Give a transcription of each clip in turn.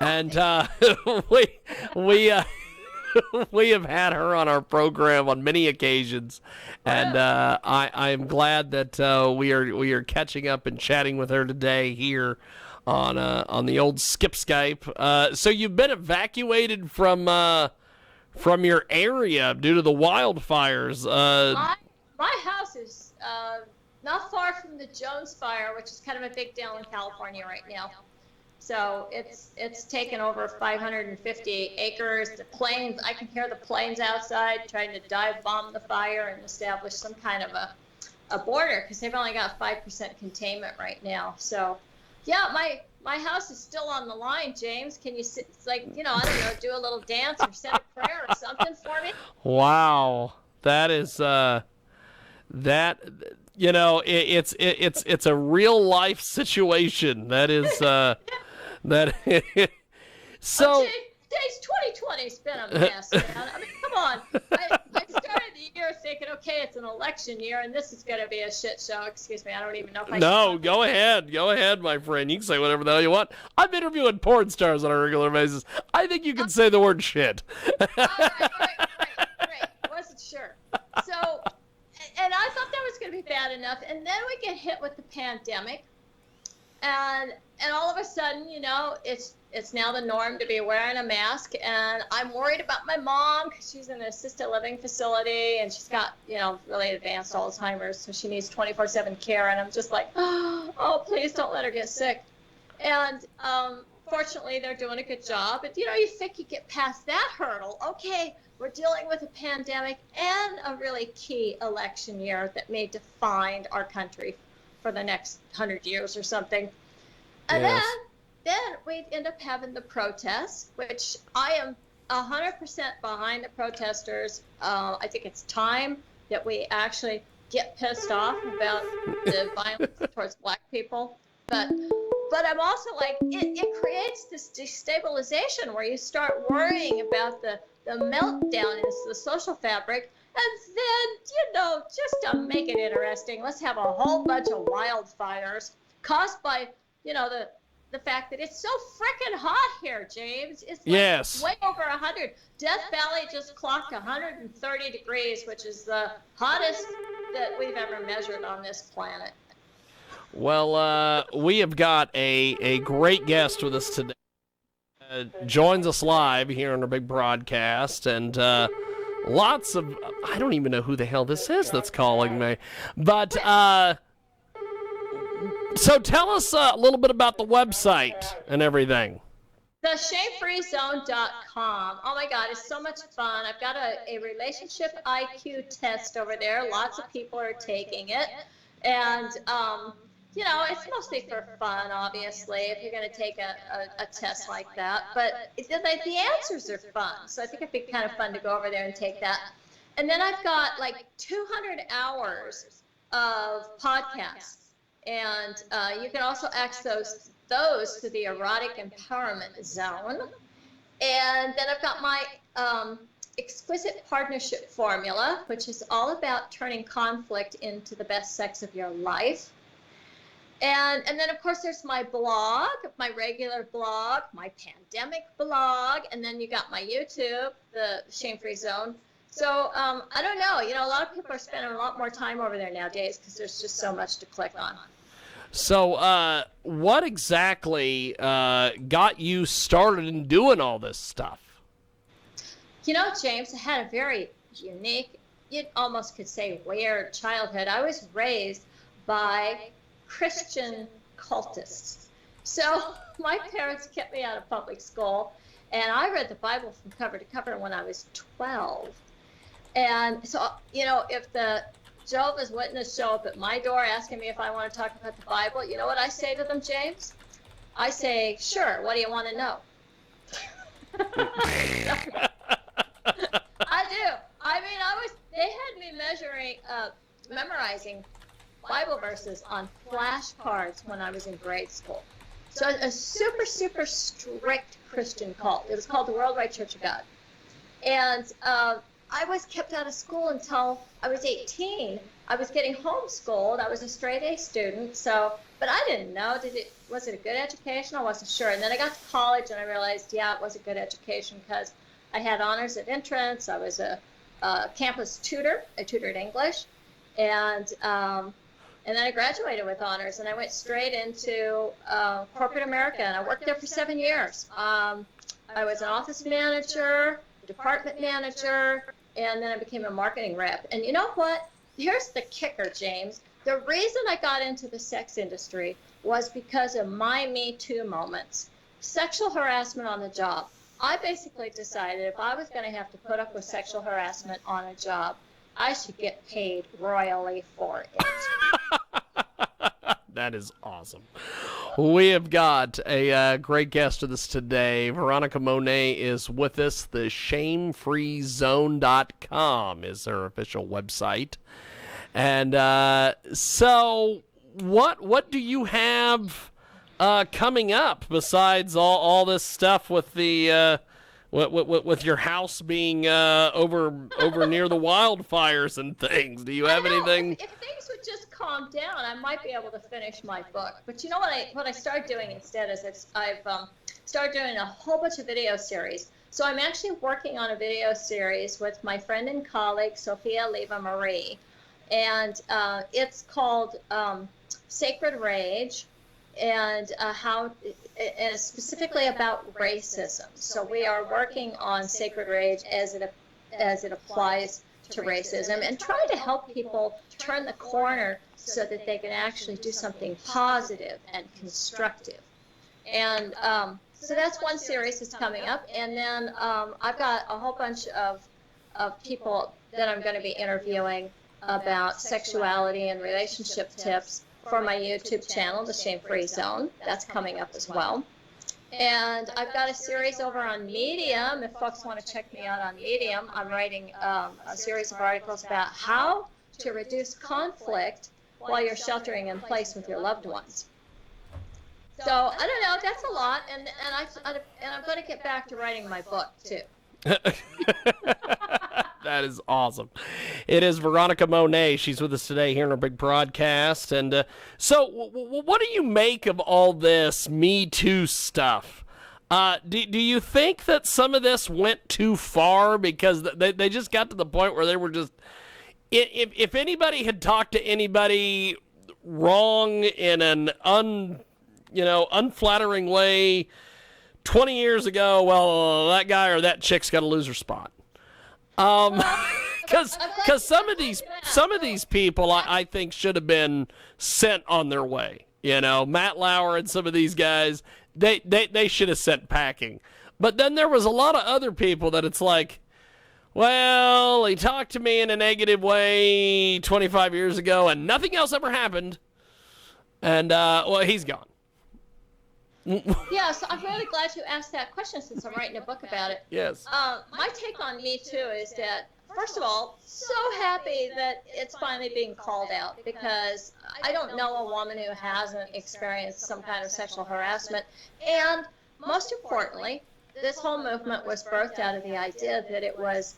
and we we uh, we have had her on our program on many occasions, and I am glad that we are catching up and chatting with her today here on the old Skip Skype. So you've been evacuated from your area due to the wildfires. My house is not far from the Jones Fire, which is kind of a big deal in California right now. So it's taken over 550 acres. The planes, I can hear the planes outside trying to dive bomb the fire and establish some kind of a border, because they've only got 5% containment right now. So yeah, my house is still on the line, James. Can you sit, like, I don't know, do a little dance or say a prayer or something for me? Wow, that is it's a real life situation. That is that. So. Today's 2020's been a mess, man. I mean, come on. I started the year thinking, okay, it's an election year, and this is going to be a shit show. Excuse me, I don't even know if I No, go ahead, my friend. You can say whatever the hell you want. I'm interviewing porn stars on a regular basis. I think you can say the word shit. All right. Wasn't sure. So, and I thought that was going to be bad enough, and then we get hit with the pandemic, and all of a sudden, it's now the norm to be wearing a mask, and I'm worried about my mom because she's in an assisted living facility, and she's got, really advanced Alzheimer's, so she needs 24/7 care, and I'm just like, oh, please don't let her get sick. And fortunately, they're doing a good job. But, you think you get past that hurdle. Okay, we're dealing with a pandemic and a really key election year that may define our country for the next 100 years or something. And Yes. then we end up having the protests, which I am 100% behind the protesters. I think it's time that we actually get pissed off about the violence towards Black people. But I'm also like, it creates this destabilization where you start worrying about the meltdown in the social fabric. And then, just to make it interesting, let's have a whole bunch of wildfires caused by, the fact that it's so frickin' hot here, James. It's like Yes. way over 100. Death Valley just clocked 130 degrees, which is the hottest that we've ever measured on this planet. Well, we have got a great guest with us today. Joins us live here on our big broadcast, and lots of, I don't even know who the hell this is that's calling me, but so tell us a little bit about the website and everything. TheShameFreeZone.com. Oh my God, it's so much fun. I've got a relationship IQ test over there. Lots of people are taking it, and it's mostly for fun, obviously, if you're going to take a test like that. But the answers are fun, so I think it'd be kind of fun to go over there and take that. And then I've got like 200 hours of podcasts, and you can also access those to the Erotic Empowerment Zone. And then I've got my exquisite partnership formula, which is all about turning conflict into the best sex of your life. And then, of course, there's my blog, my regular blog, my pandemic blog, and then you got my YouTube, the Shame Free Zone. So I don't know, a lot of people are spending a lot more time over there nowadays because there's just so much to click on. So what exactly got you started in doing all this stuff? James, I had a very unique, you almost could say weird childhood. I was raised by Christian cultists. So my parents kept me out of public school, and I read the Bible from cover to cover when I was 12. And so, if the Jehovah's Witness show up at my door asking me if I want to talk about the Bible, you know what I say to them, James? I say, sure, what do you want to know? I do. I mean, they had me memorizing Bible verses on flashcards when I was in grade school. So a super, super strict Christian cult. It was called the Worldwide Church of God. And I was kept out of school until I was 18. I was getting homeschooled. I was a straight A student, but I didn't know, was it a good education? I wasn't sure. And then I got to college and I realized, yeah, it was a good education because I had honors at entrance. I was a campus tutor. I tutored English. And then I graduated with honors, and I went straight into corporate America, and I worked there for 7 years. I was an office manager, department manager, and then I became a marketing rep. And you know what? Here's the kicker, James. The reason I got into the sex industry was because of my Me Too moments. Sexual harassment on the job. I basically decided if I was going to have to put up with sexual harassment on a job, I should get paid royally for it. That is awesome. We have got a great guest with us today. Veronica Monet is with us. The shamefreezone.com is her official website. And so what do you have coming up besides all this stuff with the with your house being over near the wildfires and things? Do you have anything? If things would just calm down, I might be able to finish my book. But you know what I started doing instead is I've started doing a whole bunch of video series. So I'm actually working on a video series with my friend and colleague Sophia Leva Marie, and it's called Sacred Rage, and and specifically about racism. So we are working on sacred rage as it applies to racism, and trying to help people turn the corner so that they can actually do something positive and constructive. And so that's one series that's coming up, and then I've got a whole bunch of people that I'm going to be interviewing about sexuality and relationship tips for my YouTube channel, The Shame Free Zone. That's coming up as well. And I've got a series over on Medium. If folks want to check me out on Medium, I'm writing a series of articles about how to reduce conflict while you're sheltering in place with your loved ones. So I don't know, that's a lot, and I'm going to get back to writing my book too. That is awesome. It is Veronica Monet. She's with us today here in our big broadcast. And so what do you make of all this Me Too stuff? Do you think that some of this went too far? Because they just got to the point where they were just... If anybody had talked to anybody wrong in an unflattering way 20 years ago, well, that guy or that chick's got to lose her spot. Because some of these people I think should have been sent on their way. Matt Lauer and some of these guys, they should have sent packing. But then there was a lot of other people that it's like, well, he talked to me in a negative way 25 years ago and nothing else ever happened. And, well, he's gone. Yeah, so I'm really glad you asked that question since I'm writing a book about it. Yes. My take on Me Too is that, first of all, so happy that it's finally being called out, because I don't know a woman who hasn't experienced some kind of sexual harassment. And most importantly, this whole movement was birthed out of the idea that it was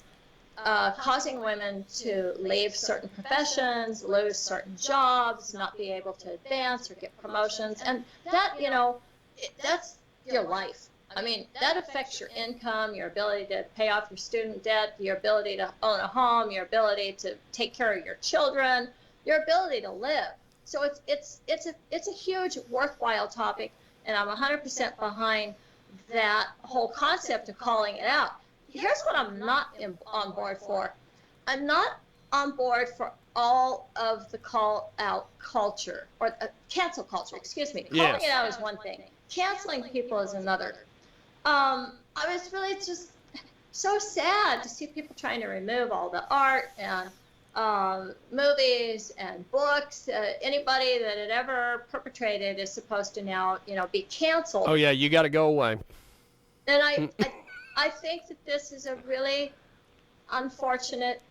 causing women to leave certain professions, lose certain jobs, not be able to advance or get promotions. And that, that's your life. I mean, that affects your income, your ability to pay off your student debt, your ability to own a home, your ability to take care of your children, your ability to live. So it's a huge, worthwhile topic, and I'm 100% behind that whole concept of calling it out. Here's what I'm not on board for. I'm not on board for all of the call out culture, or cancel culture, excuse me. Calling it out is one thing. Canceling people is another. I was really just so sad to see people trying to remove all the art and movies and books. Anybody that had ever perpetrated is supposed to now, be canceled. Oh yeah, you got to go away. And I think that this is a really unfortunate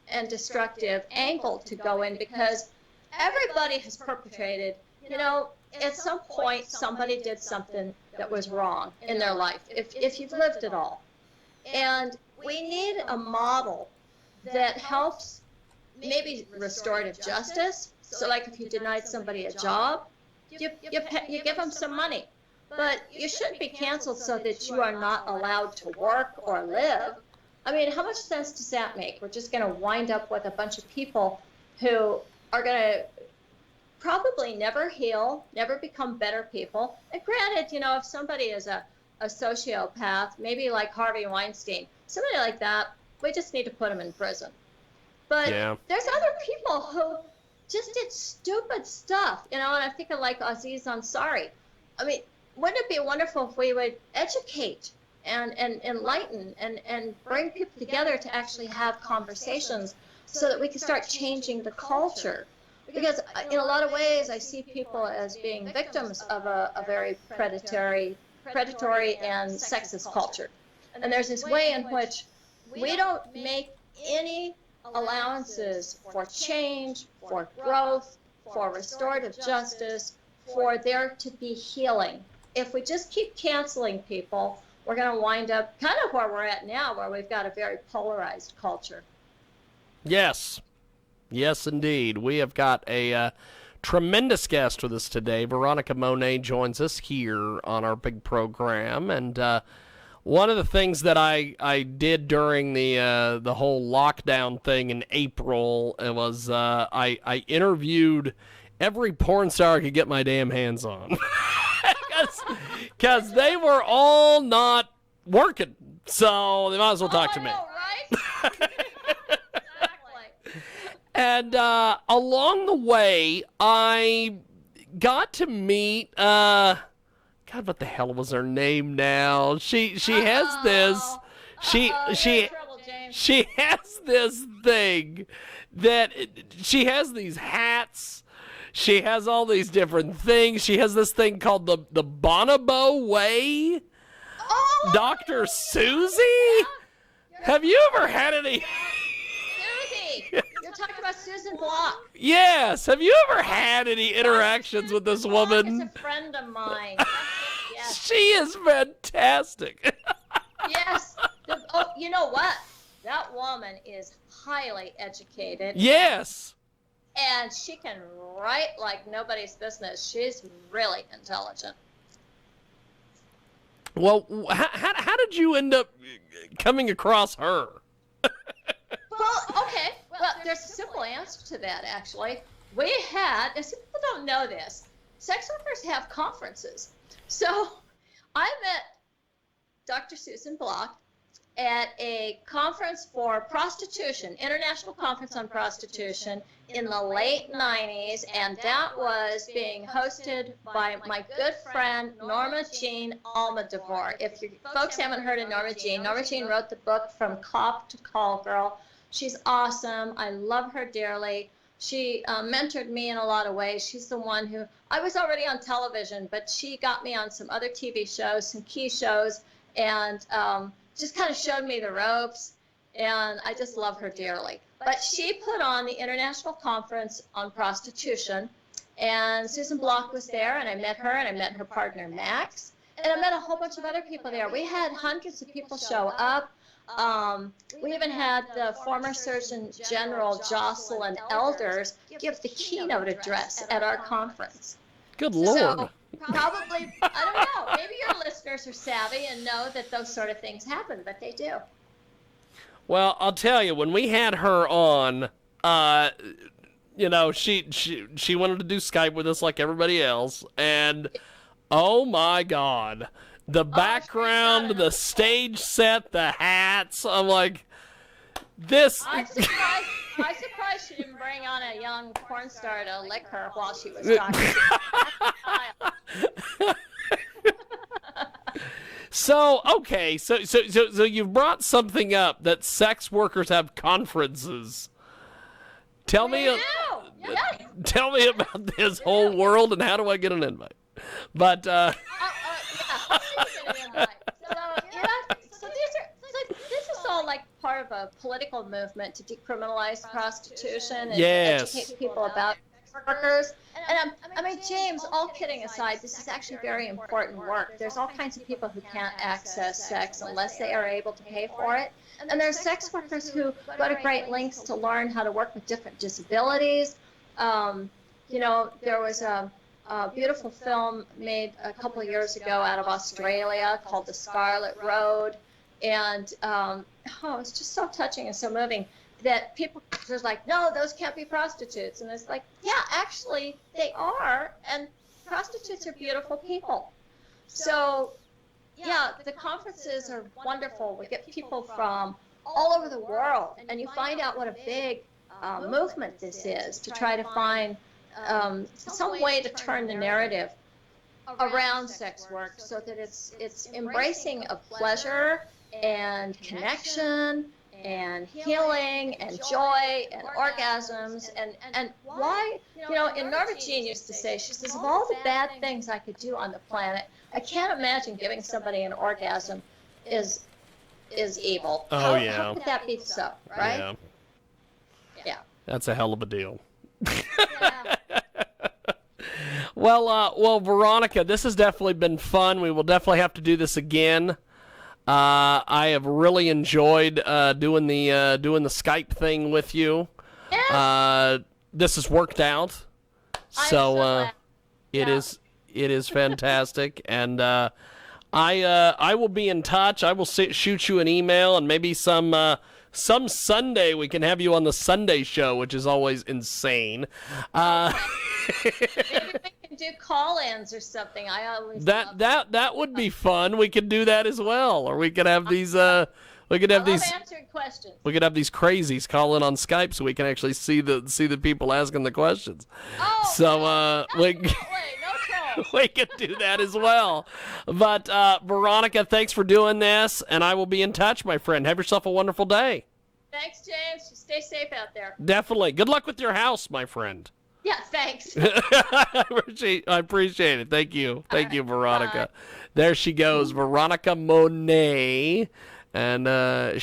and destructive angle to go in, because everybody has perpetrated, at some point somebody did something that was wrong in their life, if you've lived at all. And we need a model that helps maybe restorative justice. So like if you denied somebody a job, you give them some money. But you shouldn't be canceled so that you are not allowed to work or live. I mean, how much sense does that make? We're just going to wind up with a bunch of people who are going to probably never heal, never become better people. And granted, if somebody is a sociopath, maybe like Harvey Weinstein, somebody like that, we just need to put them in prison. But there's other people who just did stupid stuff, and I'm thinking like Aziz Ansari. I mean, wouldn't it be wonderful if we would educate and enlighten and bring people together to actually have conversations so that we can start changing the culture? Because in a lot of ways, I see people as being victims of a very predatory and sexist culture. And there's this way in which we don't make any allowances for change, for growth, for restorative justice, for there to be healing. If we just keep canceling people, we're going to wind up kind of where we're at now, where we've got a very polarized culture. Yes. Yes, indeed. We have got a tremendous guest with us today. Veronica Monet joins us here on our big program. And one of the things that I did during the whole lockdown thing in April was I interviewed every porn star I could get my damn hands on. Because they were all not working, so they might as well talk to me. Right? Exactly. And along the way, I got to meet, God, what the hell was her name now? She has this, she has this thing that she has these hats. She has all these different things. She has this thing called the Bonobo Way. Oh, Dr. Susie? Have you ever had any... Susie! You're talking about Susan Block. Yes. Have you ever had any interactions with this woman? It's a friend of mine. Yes. She is fantastic. Yes. You know what? That woman is highly educated. Yes. And she can write like nobody's business. She's really intelligent. Well, how did you end up coming across her? Well, okay. Well, there's a simple answer to that, actually. We had, and some people don't know this, sex workers have conferences. So I met Dr. Susan Block at a conference for prostitution, International Conference on Prostitution, in the late 90s, and that was being hosted by my good friend Norma Jean Almodovar. If you folks haven't heard of Norma Jean wrote the book From Cop to Call Girl. She's awesome. I love her dearly. She mentored me in a lot of ways. She's the one who, I was already on television, but she got me on some other TV shows, some key shows, and just kind of showed me the ropes, and I just love her dearly. But she put on the International Conference on Prostitution, and Susan Block was there, and I met her, and I met her partner, Max, and I met a whole bunch of other people there. We had hundreds of people show up. We even had the former Surgeon General Jocelyn Elders give the keynote address at our conference. Good Lord. So, probably, I don't know, maybe your listeners are savvy and know that those sort of things happen, but they do. Well, I'll tell you, when we had her on, she wanted to do Skype with us like everybody else, and oh my God, the background, the stage set, the hats, I'm like, this... I'm surprised she didn't bring on a young porn star to lick her while she was talking. So, okay, so you've brought something up that sex workers have conferences. Tell me about this whole world and how do I get an invite? But yeah, how do you get an invite? So this is all like part of a political movement to decriminalize prostitution and educate people about sex workers. I mean, James, all kidding aside, this is actually very important work. There's all kinds of people who can't access sex unless they are able to pay for it. And there's sex workers who go to great lengths to learn how to work with different disabilities. You know, there was a beautiful film made a couple of years ago out of Australia called The Scarlet Road. And it's just so touching and so moving that people are like, no, those can't be prostitutes. And it's like, yeah, actually, they are. And prostitutes are beautiful people. So, yeah, the conferences are wonderful. We get people from all over the world. And you find out what a big movement this is to try to find some way to turn the narrative around sex work so that it's embracing of pleasure and connection and healing and joy and orgasms and why, you know, and Norma Jean used to say, she says, of all the bad things I could do on the planet, I can't imagine giving somebody an orgasm is evil. Oh, How could that be so, right? Yeah. That's a hell of a deal. Yeah. Well, Veronica, this has definitely been fun. We will definitely have to do this again. I have really enjoyed doing the Skype thing with you. Yes. This has worked out, so it is fantastic, and I will be in touch. I will shoot you an email, and maybe some Sunday we can have you on the Sunday show, which is always insane. Maybe we can do call-ins or something. I always that would be fun. We could do that as well, or we could have these. We could have these answering questions. We could have these crazies call in on Skype, so we can actually see the people asking the questions. Oh, so we could do that as well. But Veronica, thanks for doing this, and I will be in touch, my friend. Have yourself a wonderful day. Thanks, James. Stay safe out there. Definitely. Good luck with your house, my friend. Yeah, thanks. I appreciate it. Thank you. Thank you, Veronica. Bye. There she goes, Veronica Monet. And